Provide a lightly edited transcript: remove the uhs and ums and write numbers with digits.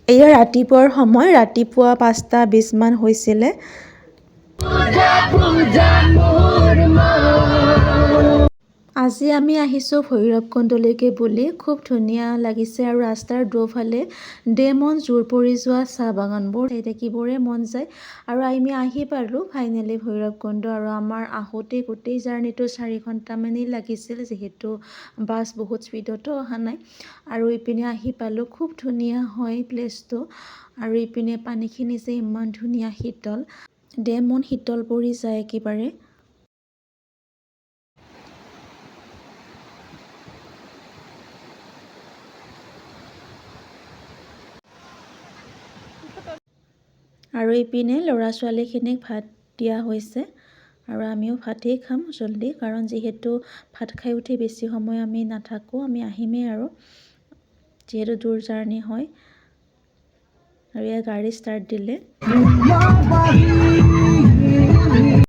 এয়া ৰাতিপুৱাৰ সময়, ৰাতিপুৱা 5:20 মান হৈছিলে। আজি আমি আহিছোঁ ভৈৰৱকুণ্ডলৈকে বুলি। খুব ধুনীয়া লাগিছে আৰু ৰাস্তাৰ দুফালে মন জোৰ পৰি যোৱা চাহ বাগানবোৰ দেখিবৰে মন যায়। আৰু আমি আহি পালোঁ ফাইনেলি ভৈৰৱকুণ্ড। আৰু আমাৰ আহোঁতে গোটেই জাৰ্ণিটো 4 ঘণ্টামানেই লাগিছিল, যিহেতু বাছ বহুত স্পীডতো অহা নাই। আৰু ইপিনে আহি পালোঁ, খুব ধুনীয়া হয় প্লেচটো। আৰু ইপিনে পানীখিনি যে ইমান ধুনীয়া শীতল, মন শীতল পৰি যায় একেবাৰে। আৰু ইপিনে ল'ৰা ছোৱালীখিনিক ভাত দিয়া হৈছে। আৰু আমিও ভাতেই খাম জল্দি, কাৰণ যিহেতু ভাত খাই উঠি বেছি সময় আমি নাথাকোঁ, আমি আহিমেই আৰু যিহেতু দূৰ জাৰ্ণি হয়। আৰু এয়া গাড়ী ষ্টাৰ্ট দিলে।